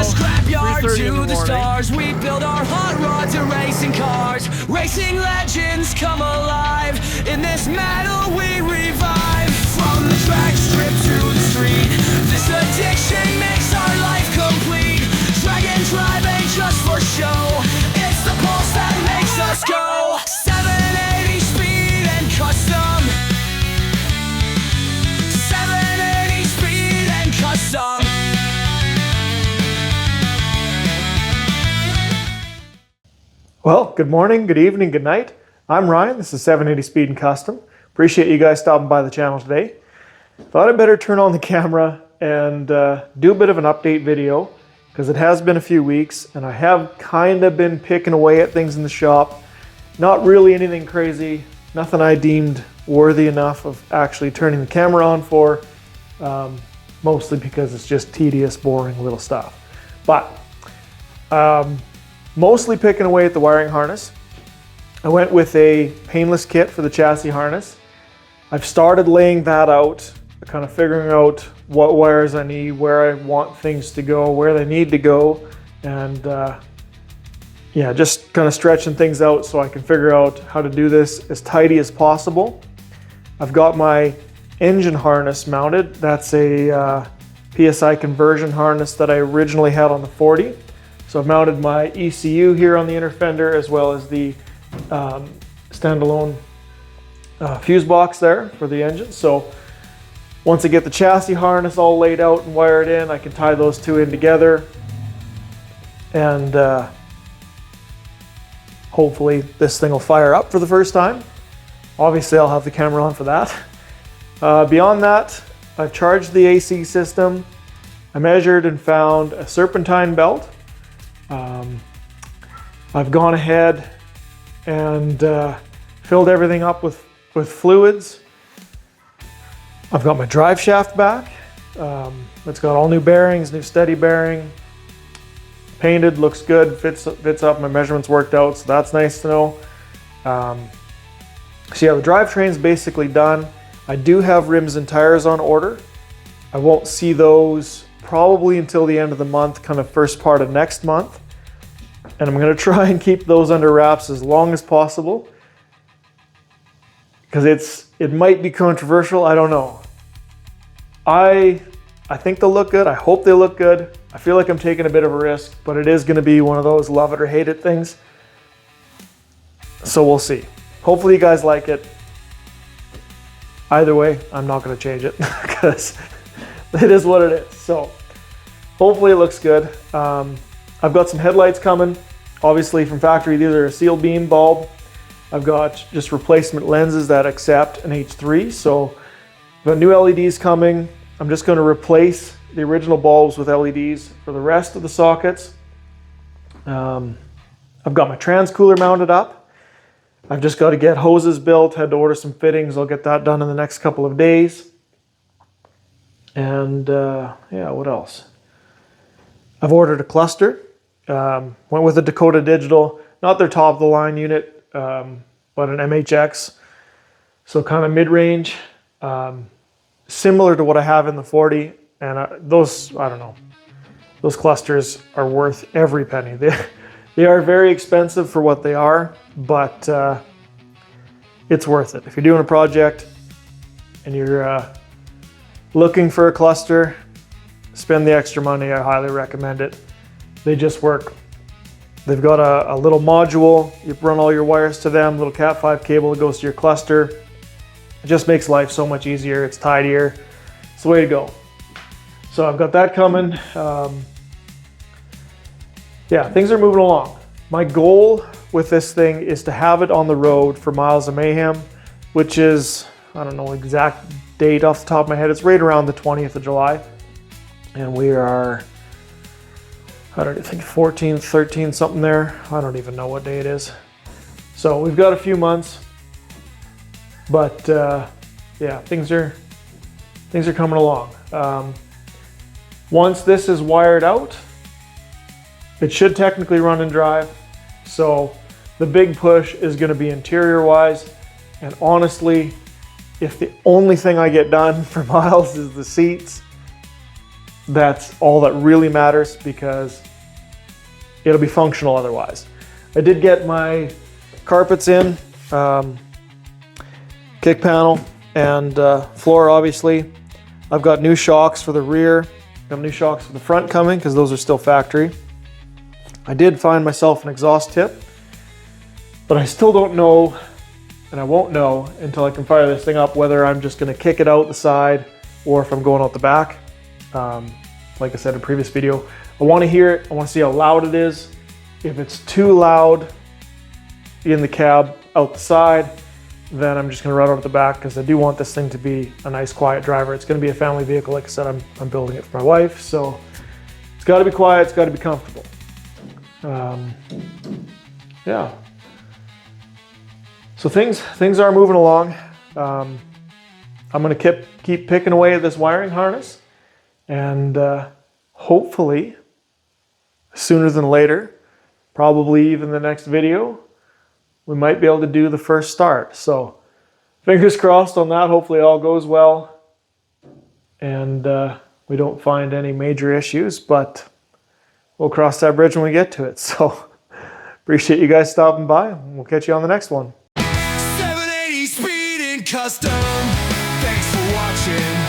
scrapyard to the stars. We build our hot rods and racing cars. Racing legends come alive. In this metal we revive. From the track strip to the street, this addiction makes our life complete. Drag and drive ain't just for show. It's the pulse that makes us go. 780 speed and custom. 780 speed and custom. Well, good morning, good evening, good night. I'm Ryan, this is 780 Speed and Custom. Appreciate you guys stopping by the channel today. Thought I'd better turn on the camera and do a bit of an update video because it has been a few weeks and I have kind of been picking away at things in the shop. Not really anything crazy, nothing I deemed worthy enough of actually turning the camera on for, mostly because it's just tedious, boring little stuff. But mostly picking away at the wiring harness. I went with a painless kit for the chassis harness. I've started laying that out, kind of figuring out what wires I need, where I want things to go, where they need to go, and yeah, just kind of stretching things out so I can figure out how to do this as tidy as possible. I've got my engine harness mounted. That's a PSI conversion harness that I originally had on the 40. So I've mounted my ECU here on the inner fender as well as the standalone fuse box there for the engine. So once I get the chassis harness all laid out and wired in, I can tie those two in together and hopefully this thing will fire up for the first time. Obviously I'll have the camera on for that. Beyond that, I've charged the AC system. I measured and found a serpentine belt. I've gone ahead and filled everything up with fluids. I've got my drive shaft back. It's got all new bearings, new steady bearing. Painted, looks good, fits up, my measurements worked out, so that's nice to know. So yeah, the drivetrain's basically done. I do have rims and tires on order. I won't see those probably until the end of the month, kind of first part of next month. And I'm going to try and keep those under wraps as long as possible because it might be controversial. I don't know. I think they'll look good. I hope they look good. I feel like I'm taking a bit of a risk, but it is going to be one of those love it or hate it things. So we'll see. Hopefully you guys like it. Either way, I'm not going to change it because it is what it is. So hopefully it looks good. I've got some headlights coming, obviously from factory. These are a seal beam bulb. I've got just replacement lenses that accept an H3. So I've got new LEDs coming. I'm just going to replace the original bulbs with LEDs for the rest of the sockets. I've got my trans cooler mounted up. I've just got to get hoses built, had to order some fittings. I'll get that done in the next couple of days. And yeah, what else? I've ordered a cluster. Went with a Dakota Digital, not their top of the line unit, but an MHX. So kind of mid-range, similar to what I have in the 40. And those, I don't know, those clusters are worth every penny. They are very expensive for what they are, but it's worth it. If you're doing a project and you're looking for a cluster, spend the extra money. I highly recommend it. They just work. They've got a little module. You run all your wires to them, little Cat 5 cable that goes to your cluster. It just makes life so much easier. It's tidier. It's the way to go. So I've got that coming. Yeah, things are moving along. My goal with this thing is to have it on the road for Miles of Mayhem, which is, I don't know exact date off the top of my head. It's right around the 20th of July. And we are, I don't think 14, 13, something there. I don't even know what day it is. So we've got a few months, but yeah, things are coming along. Once this is wired out, it should technically run and drive. So the big push is going to be interior wise. And honestly, if the only thing I get done for Miles is the seats, that's all that really matters, because it'll be functional otherwise. I did get my carpets in, kick panel and floor obviously. I've got new shocks for the rear, got new shocks for the front coming because those are still factory. I did find myself an exhaust tip, but I still don't know, and I won't know until I can fire this thing up, whether I'm just gonna kick it out the side or if I'm going out the back. Like I said in a previous video, I wanna hear it, I wanna see how loud it is. If it's too loud in the cab out the side, then I'm just gonna run out at the back, because I do want this thing to be a nice quiet driver. It's gonna be a family vehicle. Like I said, I'm building it for my wife, so it's gotta be quiet, it's gotta be comfortable. Yeah. So things are moving along. I'm gonna keep picking away at this wiring harness, and hopefully sooner than later, probably even the next video, we might be able to do the first start. So fingers crossed on that. Hopefully all goes well and we don't find any major issues, but we'll cross that bridge when we get to it. So appreciate you guys stopping by, and we'll catch you on the next one. 780 speed in custom. Thanks for watching.